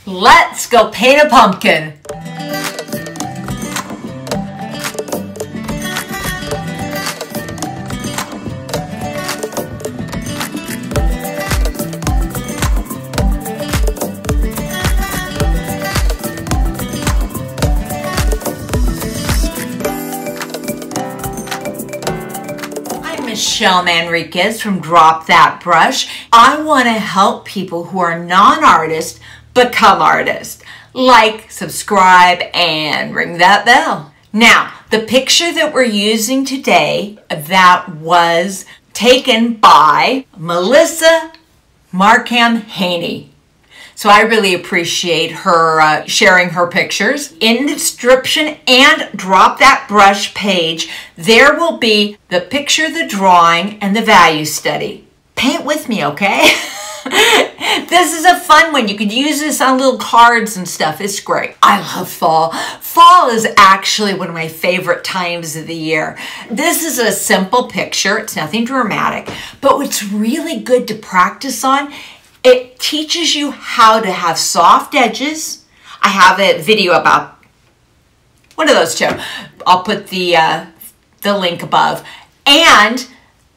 Let's go paint a pumpkin. Michelle Manriquez from Drop That Brush. I want to help people who are non-artists become artists. Like, subscribe, and ring that bell. Now, the picture that we're using today that was taken by Melissa Markhan Haney. So I really appreciate her sharing her pictures. In the description and Drop That Brush page, there will be the picture, the drawing, and the value study. Paint with me, okay? This is a fun one. You could use this on little cards and stuff. It's great. I love fall. Fall is actually one of my favorite times of the year. This is a simple picture. It's nothing dramatic, but what's really good to practice on, it teaches you how to have soft edges. I have a video about one of those two. I'll put the link above. And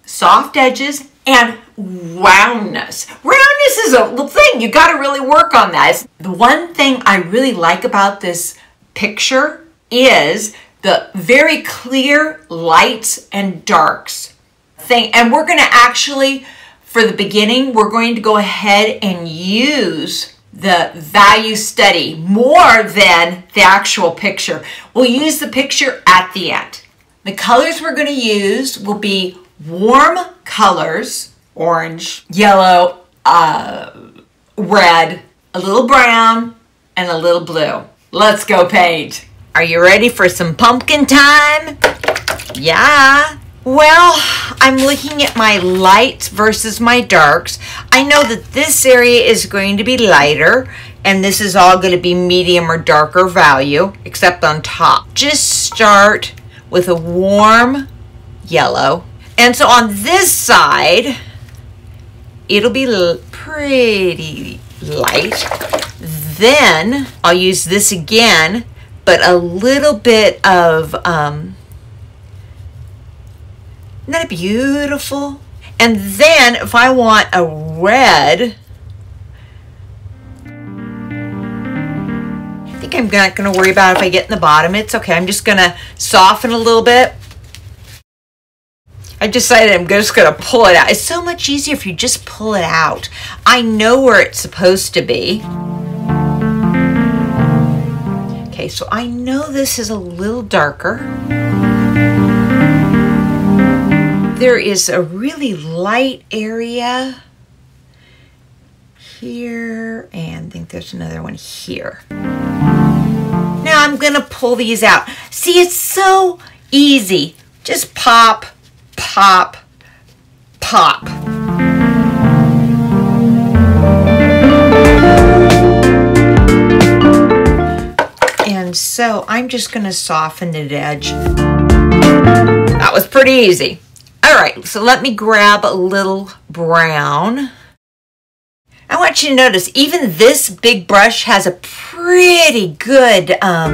soft edges and roundness. Roundness is a thing. You got to really work on that. The one thing I really like about this picture is the very clear lights and darks thing. And we're going to actually, for the beginning, we're going to go ahead and use the value study more than the actual picture. We'll use the picture at the end. The colors we're going to use will be warm colors, orange, yellow, red, a little brown, and a little blue. Let's go paint. Are you ready for some pumpkin time? Yeah. Well, I'm looking at my lights versus my darks. I know that this area is going to be lighter, and this is all going to be medium or darker value, except on top. Just start with a warm yellow. And so on this side, it'll be pretty light. Then I'll use this again, but a little bit of, isn't that beautiful? And then if I want a red, I think I'm not going to worry about if I get in the bottom. It's okay. I'm just going to soften a little bit. I decided I'm just going to pull it out. It's so much easier if you just pull it out. I know where it's supposed to be. Okay, so I know this is a little darker. There is a really light area here, and I think there's another one here. Now I'm going to pull these out. See, it's so easy. Just pop, pop, pop. And so I'm just going to soften the edge. That was pretty easy. All right, so let me grab a little brown. I want you to notice, even this big brush has a pretty good, I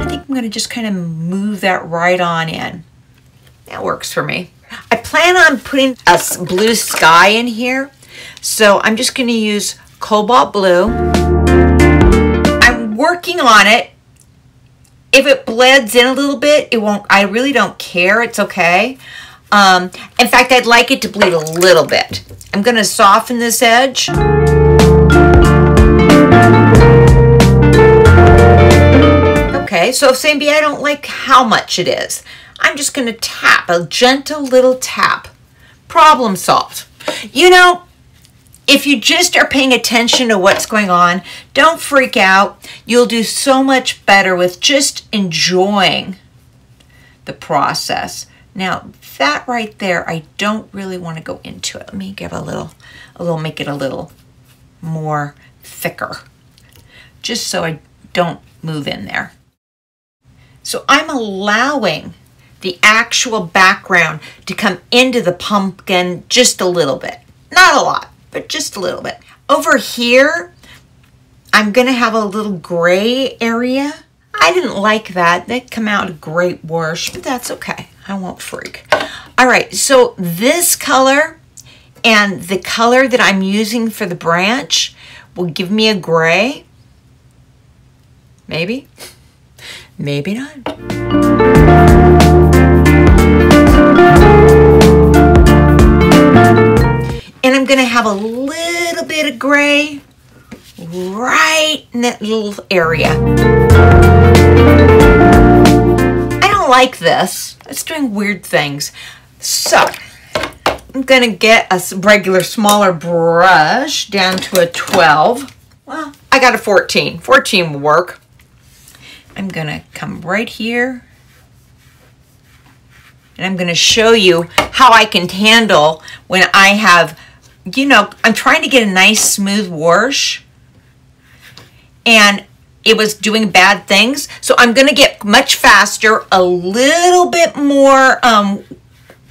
think I'm going to just kind of move that right on in. That works for me. I plan on putting a blue sky in here, so I'm just going to use cobalt blue. I'm working on it. If it blends in a little bit, it won't, I really don't care. It's okay. In fact, I'd like it to bleed a little bit. I'm going to soften this edge. Okay, so if maybe I don't like how much it is, I'm just going to tap, a gentle little tap. Problem solved. You know, if you just are paying attention to what's going on, don't freak out. You'll do so much better with just enjoying the process. Now, that right there, I don't really want to go into it. Let me give make it a little more thicker, just so I don't move in there. So I'm allowing the actual background to come into the pumpkin just a little bit. Not a lot, but just a little bit. Over here, I'm gonna have a little gray area. I didn't like that. They come out a great wash, but that's okay. I won't freak. All right, so this color and the color that I'm using for the branch will give me a gray. Maybe, maybe not. And I'm gonna have a little bit of gray right in that little area. I don't like this. It's doing weird things. So I'm gonna get a regular smaller brush down to a 12. Well, I got a 14. 14 will work. I'm gonna come right here and I'm gonna show you how I can handle when I have, you know, I'm trying to get a nice smooth wash and it was doing bad things. So I'm gonna get much faster, a little bit more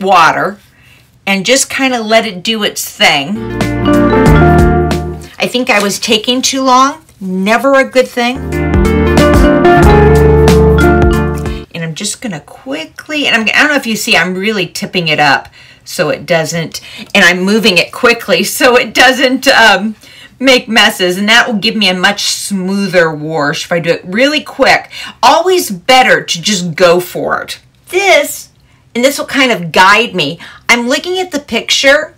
water, and just kind of let it do its thing. I think I was taking too long, never a good thing. And I'm just gonna quickly, and I don't know if you see, I'm really tipping it up so it doesn't, and I'm moving it quickly so it doesn't make messes, and that will give me a much smoother wash if I do it really quick. Always better to just go for it. This, and this will kind of guide me. I'm looking at the picture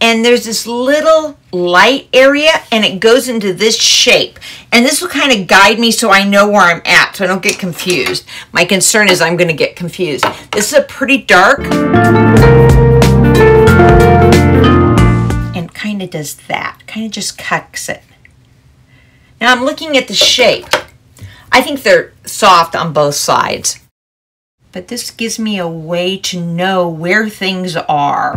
and there's this little light area and it goes into this shape. And this will kind of guide me so I know where I'm at so I don't get confused. My concern is I'm gonna get confused. This is a pretty dark. And kind of does that, kind of just cuts it. Now I'm looking at the shape. I think they're soft on both sides. But this gives me a way to know where things are.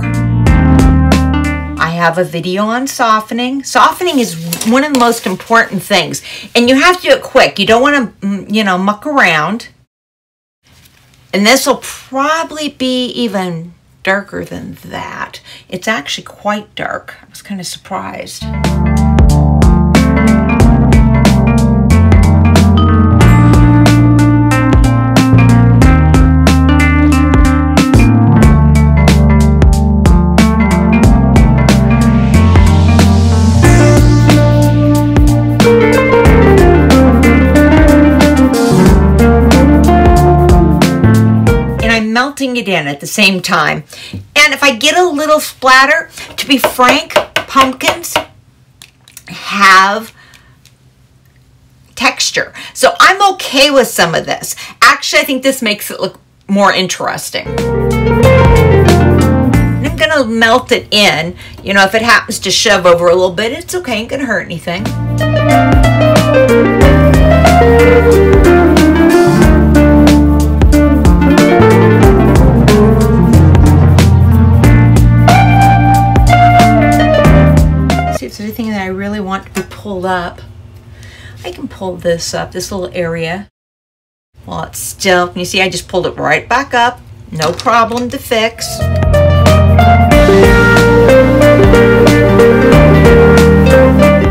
I have a video on softening. Softening is one of the most important things. And you have to do it quick. You don't want to, you know, muck around. And this will probably be even darker than that. It's actually quite dark. I was kind of surprised. Melting it in at the same time. And if I get a little splatter, to be frank, pumpkins have texture. So I'm okay with some of this. Actually, I think this makes it look more interesting. And I'm gonna melt it in. You know, if it happens to shove over a little bit, it's okay, ain't gonna hurt anything. Anything that I really want to be pulled up, I can pull this up, this little area, while it's still. Can you see I just pulled it right back up? No problem to fix. Did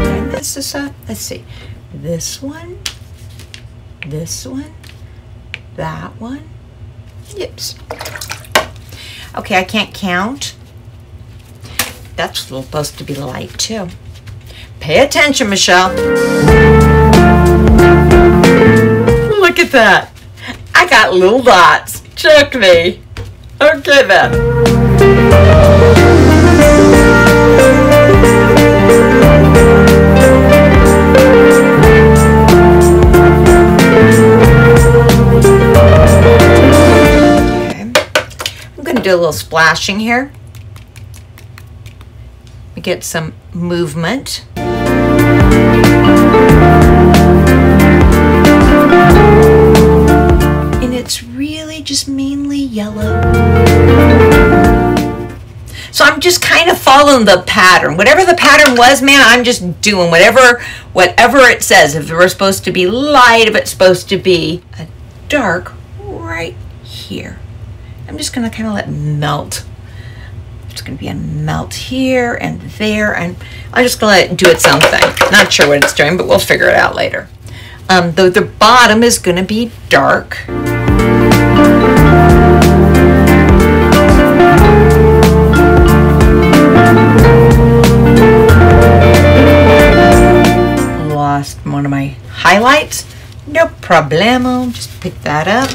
I mess this up? Let's see. This one, that one. Yips. Okay, I can't count. That's supposed to be light too. Pay attention, Michelle. Look at that. I got little dots. Check me. Okay then. Okay. I'm going to do a little splashing here. Get some movement. And it's really just mainly yellow. So I'm just kind of following the pattern. Whatever the pattern was, man, I'm just doing whatever it says. If it were supposed to be light, if it's supposed to be a dark right here. I'm just gonna kind of let it melt. It's going to be a melt here and there, and I'm just going to let it do its own thing. Not sure what it's doing, but we'll figure it out later. The bottom is going to be dark. Lost one of my highlights. No problemo. Just pick that up.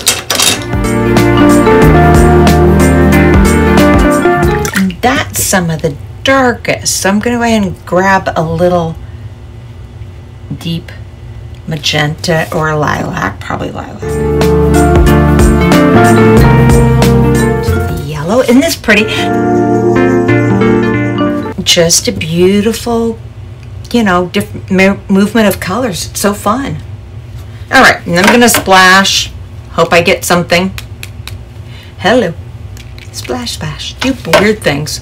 And that's some of the darkest. So I'm going to go ahead and grab a little deep magenta or lilac, probably lilac. The yellow. Isn't this pretty? Just a beautiful, you know, different movement of colors. It's so fun. All right, and I'm going to splash. Hope I get something. Hello. Splash, splash. Do weird things.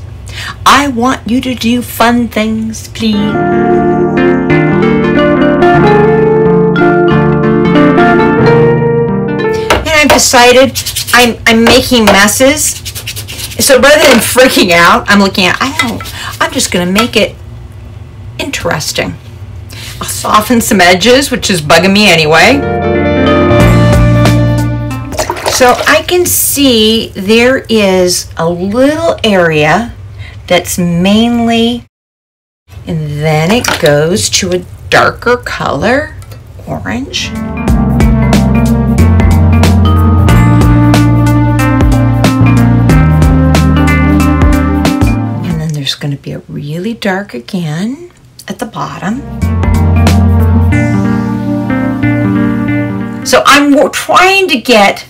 I want you to do fun things, please. And I've decided I'm making messes. So rather than freaking out, I'm looking at, I'm just going to make it interesting. I'll soften some edges, which is bugging me anyway. So I can see there is a little area that's mainly, and then it goes to a darker color, orange. And then there's going to be a really dark again at the bottom. So I'm trying to get,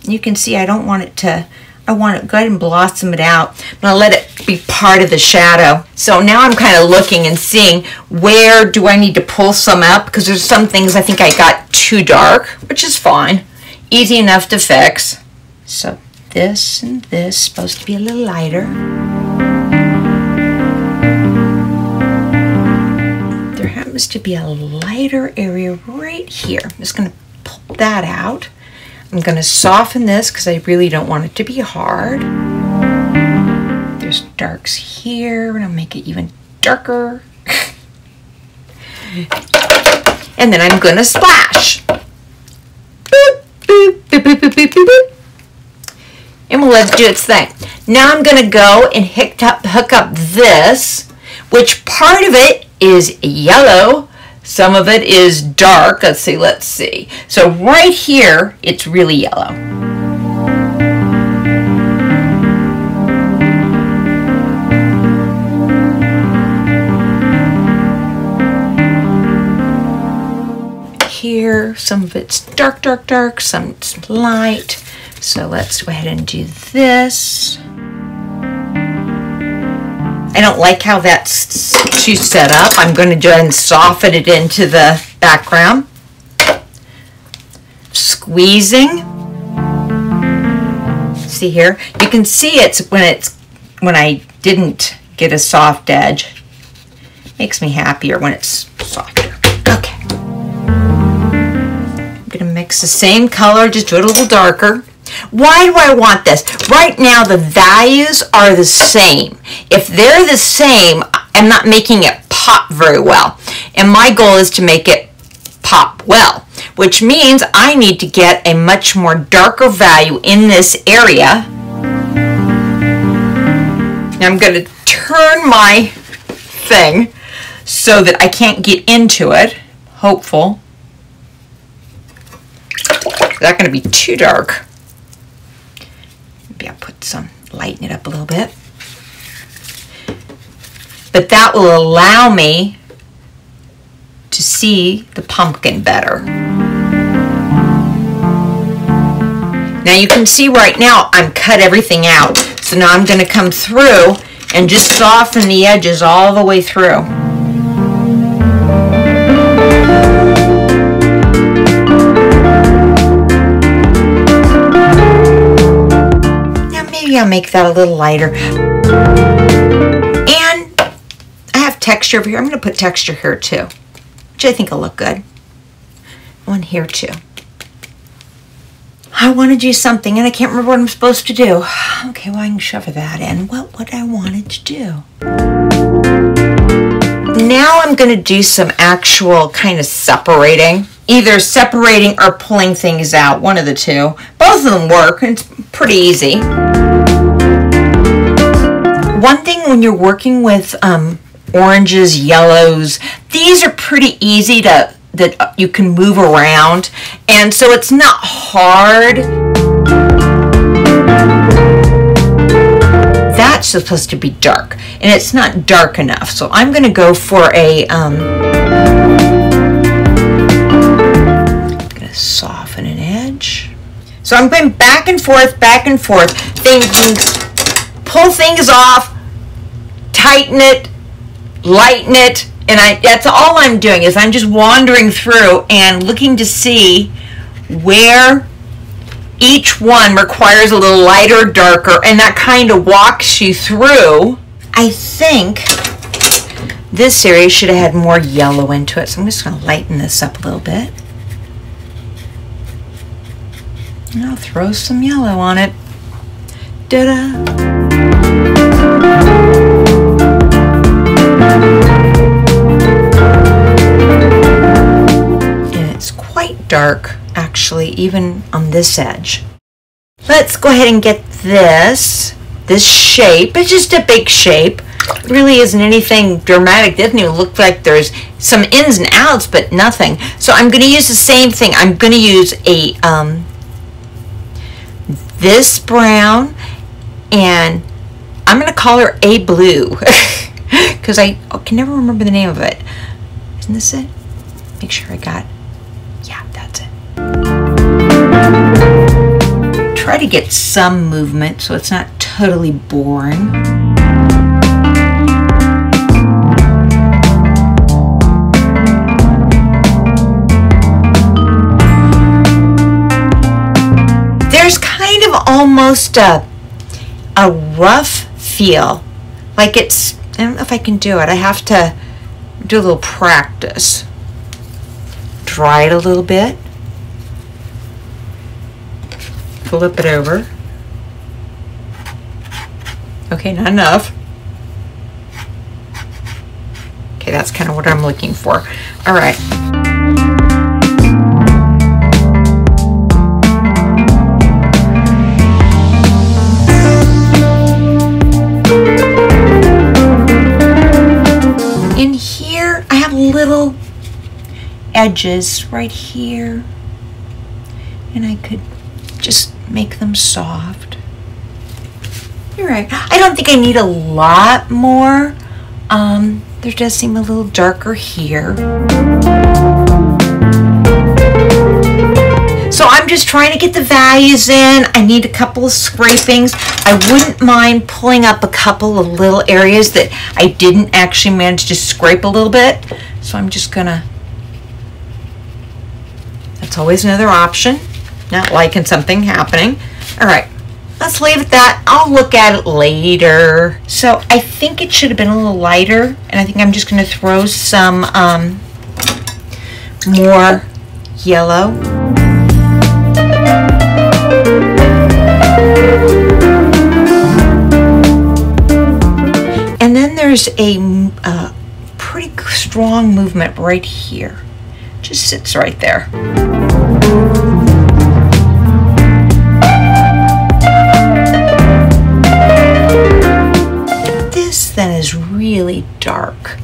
you can see I don't want it to, I want to go ahead and blossom it out. I'm going to let it be part of the shadow. So now I'm kind of looking and seeing where do I need to pull some up, because there's some things I think I got too dark, which is fine. Easy enough to fix. So this and this supposed to be a little lighter. There happens to be a lighter area right here. I'm just going to pull that out. I'm going to soften this because I really don't want it to be hard. There's darks here, and I'll make it even darker. And then I'm going to splash. Boop, boop, boop, boop, boop, boop, boop, boop. And we'll let it do its thing. Now I'm going to go and hook up this, which part of it is yellow. Some of it is dark. Let's see. So right here, it's really yellow. Here, some of it's dark, dark, dark, some it's light. So let's go ahead and do this. I don't like how that's too set up. I'm going to go ahead and soften it into the background. Squeezing. See here? You can see it's when I didn't get a soft edge. Makes me happier when it's softer. Okay. I'm going to mix the same color, just do it a little darker. Why do I want this? Right now the values are the same. If they're the same, I'm not making it pop very well. And my goal is to make it pop well, which means I need to get a much more darker value in this area. Now I'm going to turn my thing so that I can't get into it. Hopeful. It's not going to be too dark. Maybe I'll put some, lighten it up a little bit. But that will allow me to see the pumpkin better. Now you can see right now I'm cut everything out. So now I'm going to come through and just soften the edges all the way through. Maybe I'll make that a little lighter. And I have texture over here. I'm going to put texture here too, which I think will look good. One here too. I want to do something and I can't remember what I'm supposed to do. Okay, well I can shove that in. What I wanted to do. Now I'm going to do some actual kind of separating. Either separating or pulling things out, one of the two. Both of them work, and it's pretty easy. One thing when you're working with oranges, yellows, these are pretty easy that you can move around, and so it's not hard. That's supposed to be dark, and it's not dark enough, so I'm going to go for a I'm going to soften an edge. So I'm going back and forth, thinking, pull things off, tighten it, lighten it, and that's all I'm doing is I'm just wandering through and looking to see where each one requires a little lighter or darker, and that kind of walks you through. I think this area should have had more yellow into it, so I'm just going to lighten this up a little bit. And I'll throw some yellow on it. Ta-da! Dark actually, even on this edge. Let's go ahead and get this shape. It's just a big shape. It really isn't anything dramatic. Doesn't even look like there's some ins and outs, but nothing. So I'm going to use the same thing. I'm going to use a this brown, and I'm going to call her a blue because I can never remember the name of it. Isn't this it? Make sure I got. Try to get some movement so it's not totally boring. There's kind of almost a rough feel, like it's, I don't know if I can do it. I have to do a little practice. Dry it a little bit. Flip it over. Okay, not enough. Okay, that's kind of what I'm looking for. All right. In here, I have little edges right here, and I could just make them soft. You're right. I don't think I need a lot more. There does seem a little darker here. So I'm just trying to get the values in. I need a couple of scrapings. I wouldn't mind pulling up a couple of little areas that I didn't actually manage to scrape a little bit. So I'm just gonna, that's always another option. Not liking something happening. All right, let's leave it at that. I'll look at it later. So I think it should have been a little lighter, and I think I'm just going to throw some more yellow. And then there's a pretty strong movement right here. Just sits right there. Then is really dark,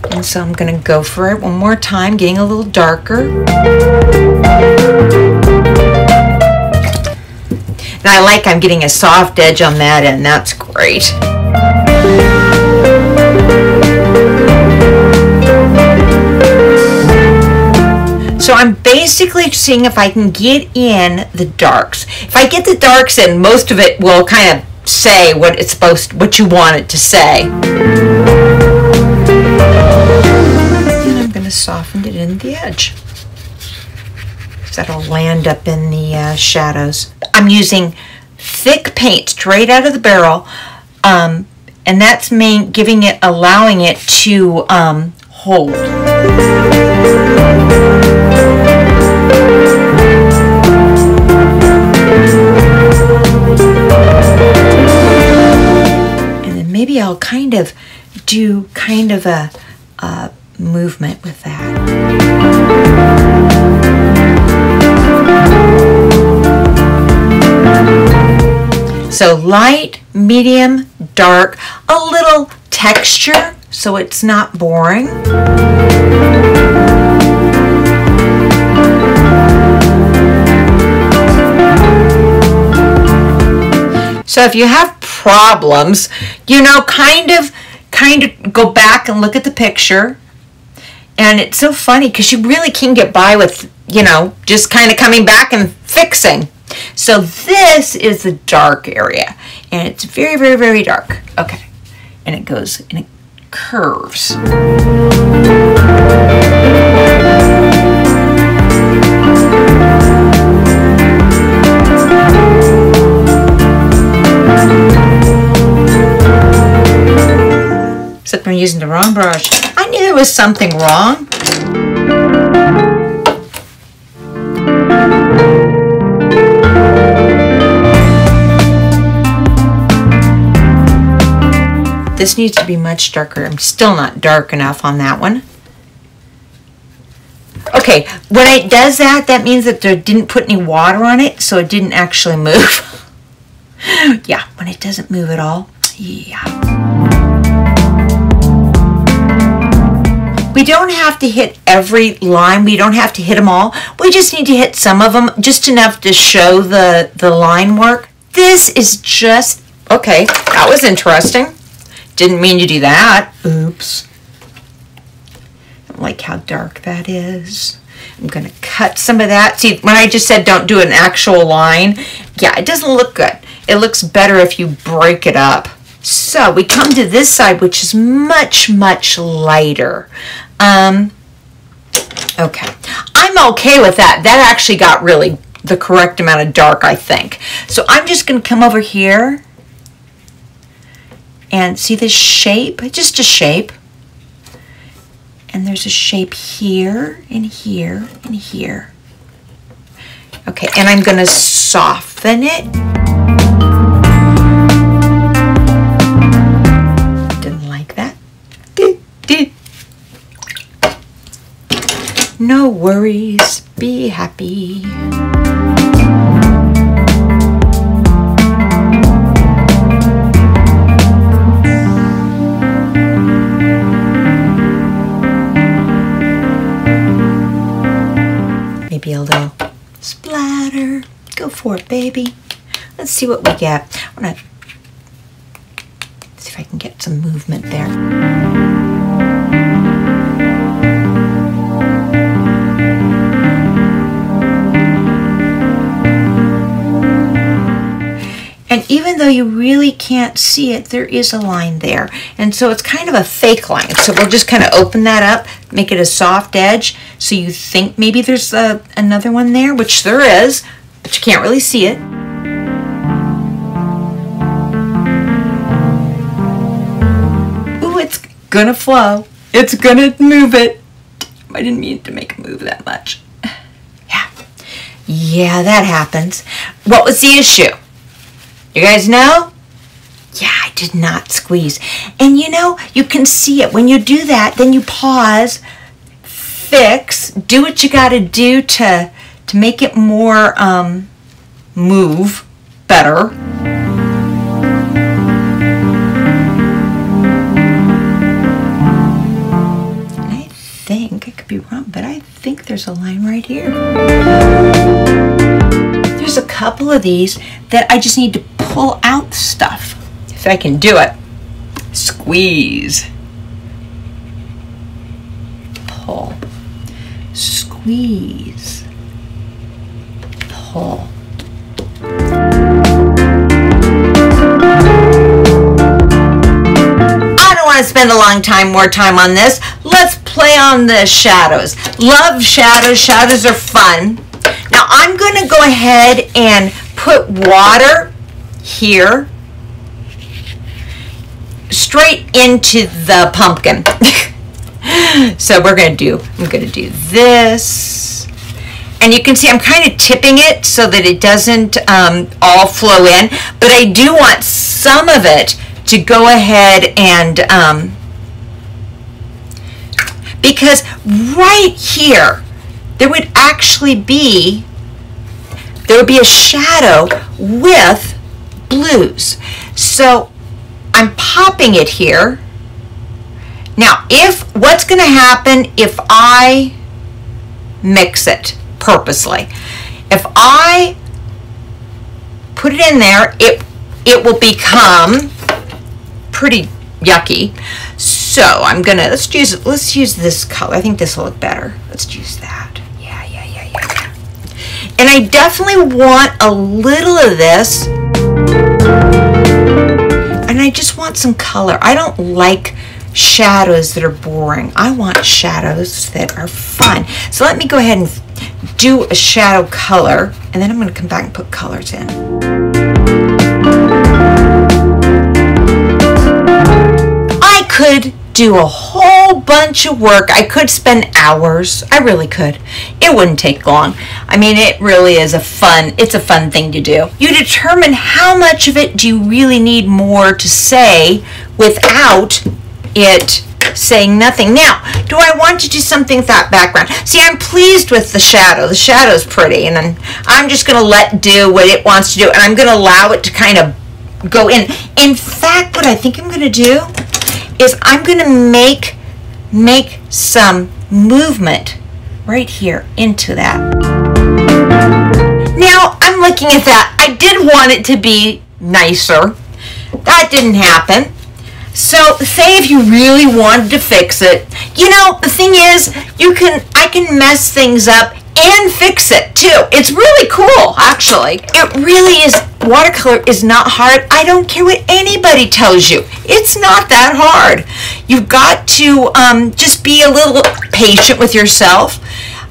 and so I'm going to go for it one more time, getting a little darker. And I like I'm getting a soft edge on that end. That's great. So I'm basically seeing if I can get in the darks. If I get the darks in, most of it will kind of say what it's supposed, what you want it to say. And I'm going to soften it in the edge. That'll land up in the shadows. I'm using thick paint straight out of the barrel, and that's giving it, allowing it to hold. maybe I'll kind of do kind of a movement with that. So light, medium, dark, a little texture so it's not boring. So if you have problems, you know, kind of go back and look at the picture. And it's so funny because you really can get by with, you know, just kind of coming back and fixing. So this is the dark area, and it's very, very, very dark. Okay, and it goes and it curves. Except I'm using the wrong brush. I knew there was something wrong. This needs to be much darker. I'm still not dark enough on that one. Okay, when it does that, that means that there didn't put any water on it, so it didn't actually move. Yeah, when it doesn't move at all, yeah. We don't have to hit every line. We don't have to hit them all. We just need to hit some of them, just enough to show the line work. This is just, okay, that was interesting. Didn't mean to do that. Oops. I don't like how dark that is. I'm gonna cut some of that. See, when I just said don't do an actual line, yeah, it doesn't look good. It looks better if you break it up. So we come to this side, which is much, much lighter. Okay, I'm okay with that. That actually got really the correct amount of dark, I think. So I'm just gonna come over here and see this shape, just a shape. And there's a shape here and here and here. Okay, and I'm gonna soften it. Didn't like that. No worries, be happy. Maybe a little splatter. Go for it, baby. Let's see what we get. I'm gonna see if I can get some movement there. And even though you really can't see it, there is a line there. And so it's kind of a fake line. So we'll just kind of open that up, make it a soft edge. So you think maybe there's another one there, which there is, but you can't really see it. Ooh, it's gonna flow. It's gonna move it. I didn't mean to make it move that much. Yeah, that happens. What was the issue? You guys know? Yeah, I did not squeeze. And you know, you can see it. When you do that, then you pause, fix, do what you got to do to make it more move better. And I think, I could be wrong, but I think there's a line right here. There's a couple of these that I just need to pull out stuff. If I can do it. Squeeze. Pull. Squeeze. Pull. I don't want to spend a long time, more time on this. Let's play on the shadows. Love shadows. Shadows are fun. Now I'm going to go ahead and put water here straight into the pumpkin. So we're going to do, I'm going to do this. And you can see I'm kind of tipping it so that it doesn't all flow in, but I do want some of it to go ahead and, because right here, there would be a shadow with blues. So I'm popping it here. Now, what's going to happen if I mix it purposely? If I put it in there, it will become pretty yucky. So I'm gonna let's use this color. I think this will look better. Let's use that. Yeah. And I definitely want a little of this, and I just want some color. I don't like shadows that are boring. I want shadows that are fun. So let me go ahead and do a shadow color, and then I'm going to come back and put colors in. I could do a whole bunch of work. I could spend hours. I really could. It wouldn't take long. I mean, it really is it's a fun thing to do. You determine how much of it do you really need more to say without it saying nothing. Now, do I want to do something with that background? See, I'm pleased with the shadow. The shadow's pretty, and then I'm just going to let it do what it wants to do, and I'm going to allow it to kind of go in. In fact, what I think I'm going to do is I'm going to make some movement right here into that. Now, I'm looking at that. I did want it to be nicer. That didn't happen. So, say if you really wanted to fix it, you know, the thing is, I can mess things up and fix it too. It's really cool, actually. It really is. Watercolor is not hard. I don't care what anybody tells you. It's not that hard. You've got to just be a little patient with yourself.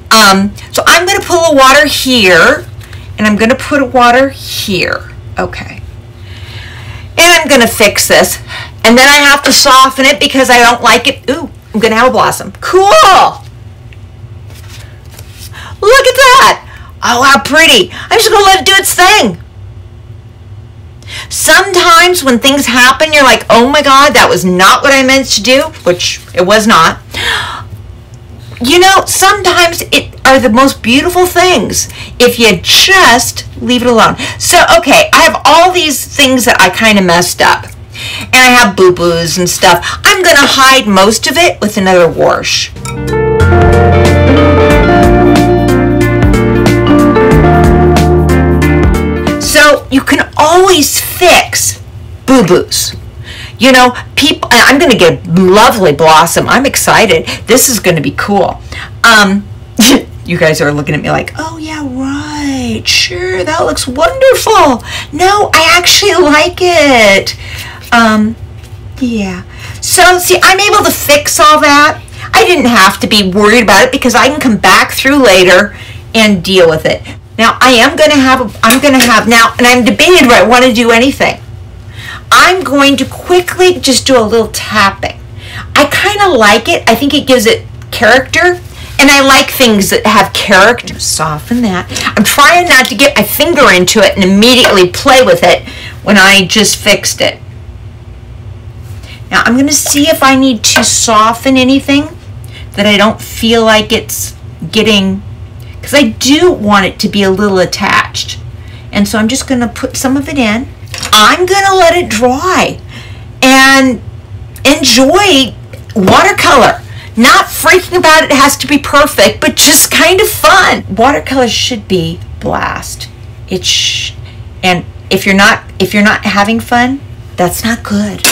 So I'm going to pull a water here, and I'm going to put a water here. Okay. And I'm going to fix this. And then I have to soften it because I don't like it. Ooh, I'm going to have a blossom. Cool! Look at that! Oh, how pretty. I'm just going to let it do its thing. Sometimes when things happen, you're like, oh my God, that was not what I meant to do, which it was not. You know, sometimes it are the most beautiful things if you just leave it alone. So, okay, I have all these things that I kind of messed up. And I have boo-boos and stuff. I'm going to hide most of it with another wash. So you can always fix boo-boos. You know, people, I'm going to get a lovely blossom. I'm excited. This is going to be cool. You guys are looking at me like, oh yeah, right. Sure, that looks wonderful. No, I actually like it. Yeah. So, see, I'm able to fix all that. I didn't have to be worried about it because I can come back through later and deal with it. Now, I'm going to have now, and I'm debating if I want to do anything. I'm going to quickly just do a little tapping. I kind of like it. I think it gives it character. And I like things that have character. Soften that. I'm trying not to get my finger into it and immediately play with it when I just fixed it. Now I'm going to see if I need to soften anything that I don't feel like it's getting, because I do want it to be a little attached. And so I'm just going to put some of it in. I'm going to let it dry and enjoy watercolor. Not freaking about it has to be perfect, but just kind of fun. Watercolor should be blast. And if you're not having fun, that's not good.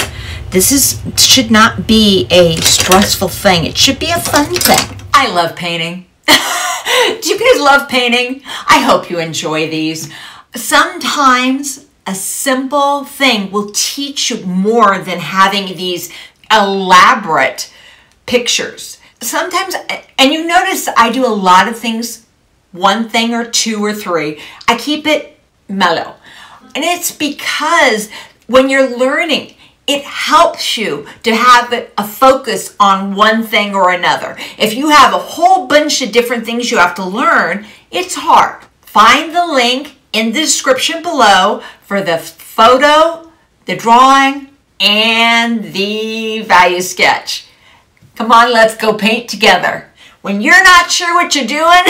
This should not be a stressful thing. It should be a fun thing. I love painting. Do you guys love painting? I hope you enjoy these. Sometimes a simple thing will teach you more than having these elaborate pictures. Sometimes, and you notice I do a lot of things, one thing or two or three. I keep it mellow. And it's because when you're learning, it helps you to have a focus on one thing or another. If you have a whole bunch of different things you have to learn, it's hard. Find the link in the description below for the photo, the drawing, and the value sketch. Come on, let's go paint together. When you're not sure what you're doing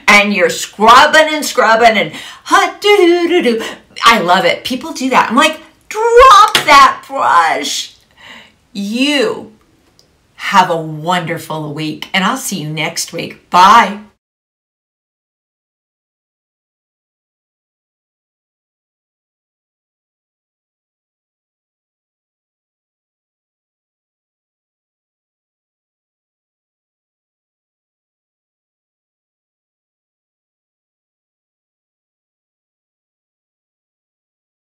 and you're scrubbing and I love it. People do that. I'm like, drop that brush. You have a wonderful week, and I'll see you next week. Bye.